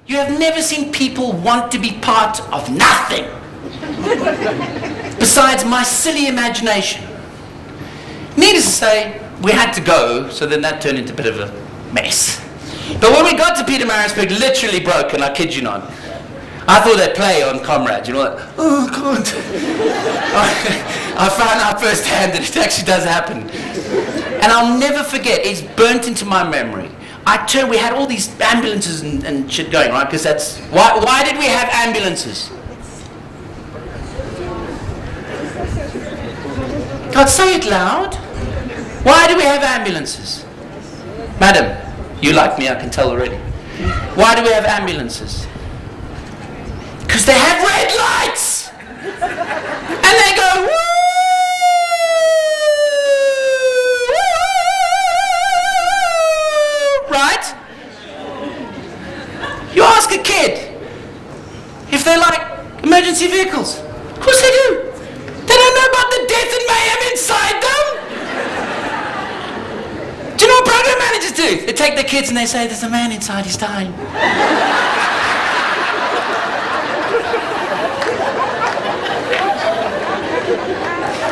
You have never seen people want to be part of nothing besides my silly imagination. Needless to say, we had to go, so then that turned into a bit of a mess. But when we got to Pietermaritzburg, literally broke, and I kid you not. I thought they'd play on Comrades, you know, like, oh God. I found out firsthand that it actually does happen. And I'll never forget, it's burnt into my memory. We had all these ambulances and shit going, right? Because that's, why did we have ambulances? God, say it loud. Why do we have ambulances? Madam, you like me, I can tell already. Why do we have ambulances? Because they have red lights! And they go, woo! Right? You ask a kid if they like emergency vehicles. Of course they do. They don't know about the death and mayhem inside them. Do you know what program managers do? They take their kids and they say, there's a man inside, he's dying.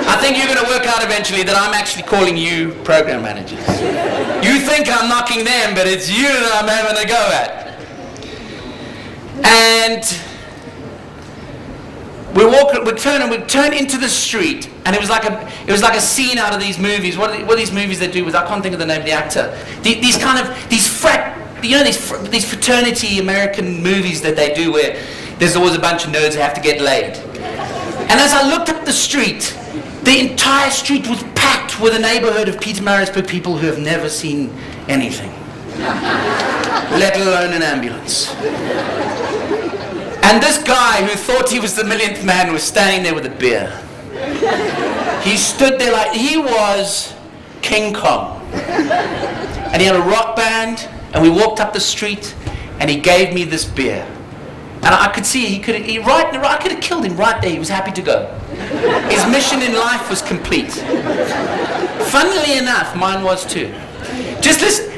I think you're going to work out eventually that I'm actually calling you program managers. You think I'm knocking them, but it's you that I'm having a go at. And we'd turn into the street, and it was like a scene out of these movies. What are these movies they do with? I can't think of the name of the actor. These fraternity American movies that they do where there's always a bunch of nerds who have to get laid. And as I looked up the street, the entire street was packed with a neighborhood of Pietermaritzburg people who have never seen anything, let alone an ambulance. And this guy who thought he was the millionth man was standing there with a beer. He stood there like he was King Kong. And he had a rock band, and we walked up the street, and he gave me this beer. And I could see I could have killed him right there. He was happy to go. His mission in life was complete. Funnily enough, mine was too. Just listen.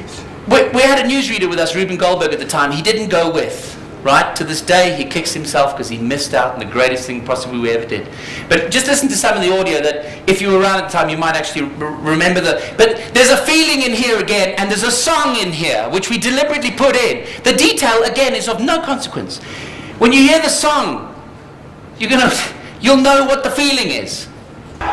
We had a newsreader with us, Ruben Goldberg, at the time. He didn't go with. Right? To this day, he kicks himself because he missed out on the greatest thing possibly we ever did. But just listen to some of the audio that, if you were around at the time, you might actually remember But there's a feeling in here again, and there's a song in here, which we deliberately put in. The detail, again, is of no consequence. When you hear the song, you'll know what the feeling is. Sad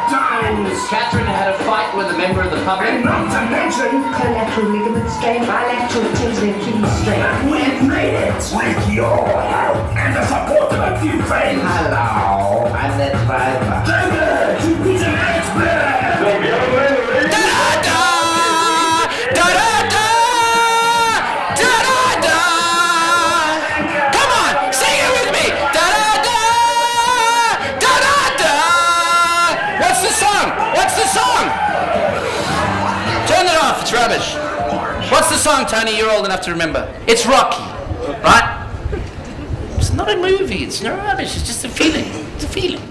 times! Catherine had a fight with a member of the public. And not to mention collateral ligament strain, bilateral tensor Achilles strain. we've made it with your help and the support of a few friends. Hello, I'm the driver. Driver to Pietermaritzburg! Come on, sing it with me. What's the song? What's the song? Turn it off, it's rubbish. What's the song, Tony? You're old enough to remember. It's Rocky, right? It's not a movie, it's no rubbish, it's just a feeling. It's a feeling.